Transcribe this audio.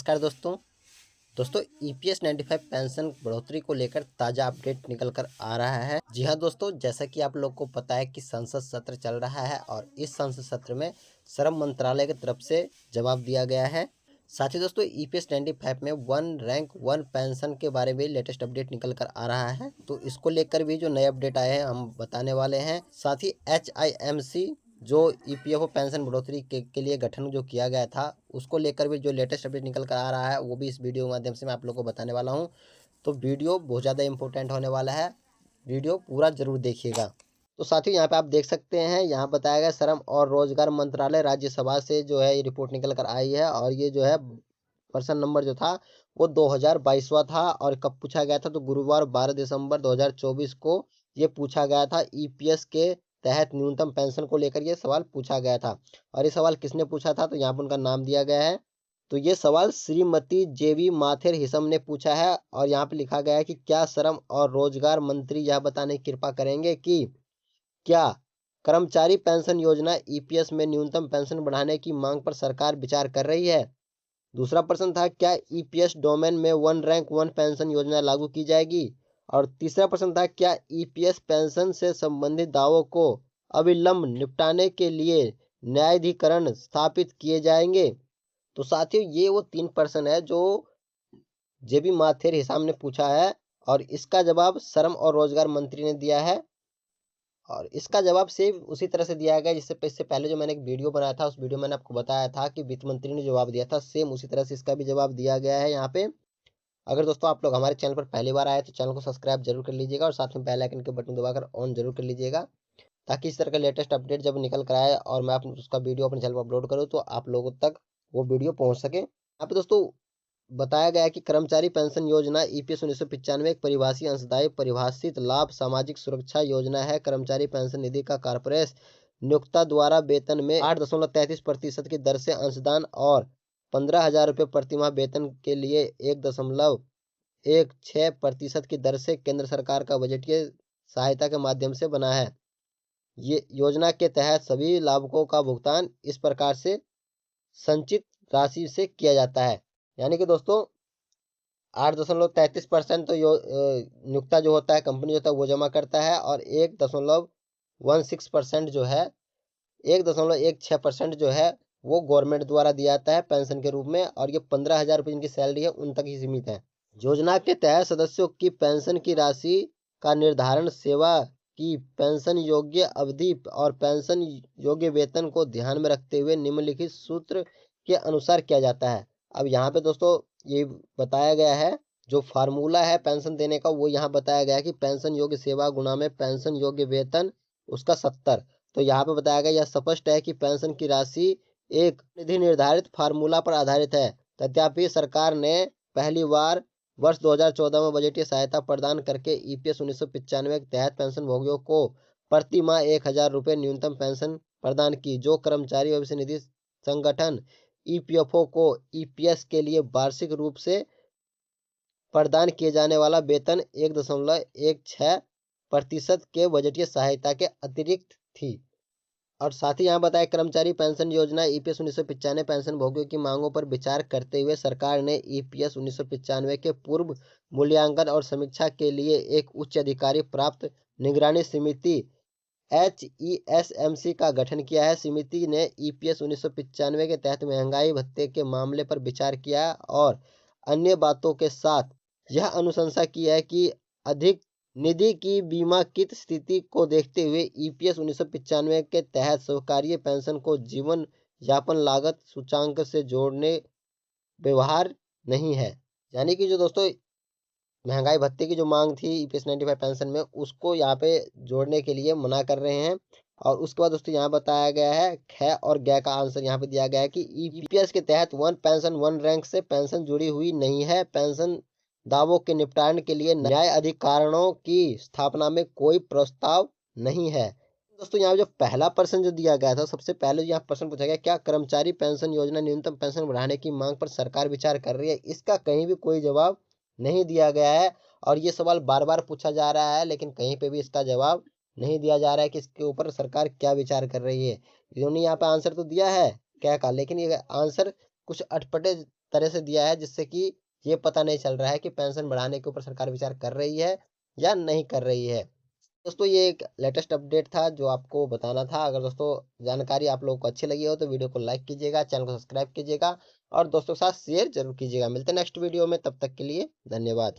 नमस्कार दोस्तों EPS 95 pension बढ़ोतरी को लेकर ताज़ा अपडेट निकल कर आ रहा है। जी हाँ दोस्तों, जैसा कि आप लोग को पता है कि संसद सत्र चल रहा है और इस संसद सत्र में श्रम मंत्रालय की तरफ से जवाब दिया गया है। साथ ही दोस्तों ईपीएस 95 में वन रैंक वन पेंशन के बारे में लेटेस्ट अपडेट निकल कर आ रहा है, तो इसको लेकर भी जो नए अपडेट आए हैं हम बताने वाले हैं। साथ ही HIMC जो ईपीएफओ पेंशन बढ़ोतरी के लिए गठन जो किया गया था उसको लेकर भी जो लेटेस्ट अपडेट निकल कर आ रहा है वो भी इस वीडियो के माध्यम से मैं आप लोग को बताने वाला हूं। तो वीडियो बहुत ज़्यादा इंपॉर्टेंट होने वाला है, वीडियो पूरा जरूर देखिएगा। तो साथियों यहाँ पे आप देख सकते हैं, यहाँ बताया गया श्रम और रोजगार मंत्रालय राज्यसभा से जो है ये रिपोर्ट निकल कर आई है और ये जो है पर्सन नंबर जो था वो 2022वां था और कब पूछा गया था तो गुरुवार 12 दिसंबर 2024 को ये पूछा गया था। ईपीएस के तहत न्यूनतम पेंशन को लेकर ये सवाल पूछा गया था और ये सवाल किसने पूछा था तो यहाँ पर उनका नाम दिया गया है। तो ये सवाल श्रीमती जेवी माथेर हिसम ने पूछा है और यहाँ पे लिखा गया है कि क्या श्रम और रोजगार मंत्री यह बताने की कृपा करेंगे कि क्या कर्मचारी पेंशन योजना ईपीएस में न्यूनतम पेंशन बढ़ाने की मांग पर सरकार विचार कर रही है। दूसरा प्रश्न था क्या ईपीएस डोमेन में वन रैंक वन पेंशन योजना लागू की जाएगी। और तीसरा प्रश्न था क्या ईपीएस पेंशन से संबंधित दावों को अविलंब निपटाने के लिए न्यायाधिकरण स्थापित किए जाएंगे। तो साथियों ये वो 3 प्रश्न है जो जेबी माथेर हिसाम ने पूछा है और इसका जवाब श्रम और रोजगार मंत्री ने दिया है और इसका जवाब सेम उसी तरह से दिया गया जिससे इससे पहले जो मैंने एक वीडियो बनाया था उस वीडियो में मैंने आपको बताया था कि वित्त मंत्री ने जवाब दिया था, सेम उसी तरह से इसका भी जवाब दिया गया है यहाँ पे। अगर दोस्तों आप लोग हमारे चैनल पर पहली बार आए तो चैनल को सब्सक्राइब जरूर कर लीजिएगा और साथ में बेल आइकन के बटन दबाकर ऑन जरूर कर लीजिएगा ताकि इस तरह का लेटेस्ट अपडेट जब निकल कर आए और मैं उसका वीडियो अपने चैनल पर अपलोड करूँ तो आप लोगों तक वो वीडियो पहुँच सके। यहाँ पे दोस्तों बताया गया है कि कर्मचारी पेंशन योजना ईपीएस 1995 एक परिभाषी अंशदायी परिभाषित लाभ सामाजिक सुरक्षा योजना है। कर्मचारी पेंशन निधि का कॉर्पोरेट नियोक्ता द्वारा वेतन में 8.33% की दर से अंशदान और 15,000 रुपये प्रतिमाह वेतन के लिए 1.16% की दर से केंद्र सरकार का बजटीय सहायता के माध्यम से बना है। ये योजना के तहत सभी लाभुकों का भुगतान इस प्रकार से संचित राशि से किया जाता है। यानी कि दोस्तों 8.33% तो नियोक्ता जो होता है कंपनी जो होता है वो जमा करता है और 1.16% जो है 1.16% जो है वो गवर्नमेंट द्वारा दिया जाता है पेंशन के रूप में और ये 15,000 रुपये जिनकी सैलरी है उन तक ही सीमित है। योजना के तहत सदस्यों की पेंशन की राशि का निर्धारण सेवा की पेंशन योग्य अवधि और पेंशन योग्य वेतन को ध्यान में रखते हुए निम्नलिखित सूत्र के अनुसार किया जाता है। अब यहाँ पे दोस्तों ये बताया गया है जो फार्मूला है पेंशन देने का वो यहाँ बताया गया है कि पेंशन योग्य सेवा गुणा में पेंशन योग्य वेतन उसका 70। तो यहाँ पे बताया गया यह स्पष्ट है कि पेंशन की राशि एक निधि निर्धारित फार्मूला पर आधारित है। तथापि सरकार ने पहली बार वर्ष 2014 में बजटीय सहायता प्रदान करके ईपीएस 1995 के तहत पेंशन भोगियों को प्रति माह 1,000 रुपये न्यूनतम पेंशन प्रदान की। जो कर्मचारी भविष्य निधि संगठन ईपीएफओ को ईपीएस के लिए वार्षिक रूप से प्रदान किए जाने वाला वेतन 1.16% के बजटीय सहायता के अतिरिक्त थी। और साथ ही यहाँ बताया कर्मचारी पेंशन योजना ईपीएस 1995 पेंशन भोगियों की मांगों पर विचार करते हुए सरकार ने ईपीएस 1995 के पूर्व मूल्यांकन और समीक्षा के लिए एक उच्च अधिकारी प्राप्त निगरानी समिति HESMC का गठन किया है। समिति ने ईपीएस 1995 के तहत महंगाई भत्ते के मामले पर विचार किया और अन्य बातों के साथ यह अनुशंसा की है कि अधिक निधि की बीमाकृत स्थिति को देखते हुए ईपीएस 1995 के तहत स्वीकार्य पेंशन को जीवन यापन लागत सूचांक से जोड़ने व्यवहार नहीं है। यानी कि जो दोस्तों महंगाई भत्ते की जो मांग थी ईपीएस 95 पेंशन में उसको यहाँ पे जोड़ने के लिए मना कर रहे हैं। और उसके बाद दोस्तों यहाँ बताया गया है ख और ग का आंसर यहाँ पे दिया गया है कि ईपीएस के तहत वन पेंशन वन रैंक से पेंशन जुड़ी हुई नहीं है। पेंशन दावों के निपटान के लिए न्याय अधिकारणों की स्थापना में कोई प्रस्ताव नहीं है। दोस्तों यहाँ जो पहला प्रश्न जो दिया गया था सबसे पहले यहाँ प्रश्न पूछा गया क्या कर्मचारी पेंशन योजना न्यूनतम पेंशन बढ़ाने की मांग पर सरकार विचार कर रही है। इसका कहीं भी कोई जवाब नहीं दिया गया है और ये सवाल बार बार पूछा जा रहा है लेकिन कहीं पे भी इसका जवाब नहीं दिया जा रहा है कि इसके ऊपर सरकार क्या विचार कर रही है। इन्होंने यहाँ पे आंसर तो दिया है क्या का लेकिन ये आंसर कुछ अटपटे तरह से दिया है, जिससे कि ये पता नहीं चल रहा है कि पेंशन बढ़ाने के ऊपर सरकार विचार कर रही है या नहीं कर रही है। दोस्तों ये एक लेटेस्ट अपडेट था जो आपको बताना था। अगर दोस्तों जानकारी आप लोगों को अच्छी लगी हो तो वीडियो को लाइक कीजिएगा, चैनल को सब्सक्राइब कीजिएगा और दोस्तों के साथ शेयर जरूर कीजिएगा। मिलते हैं नेक्स्ट वीडियो में, तब तक के लिए धन्यवाद।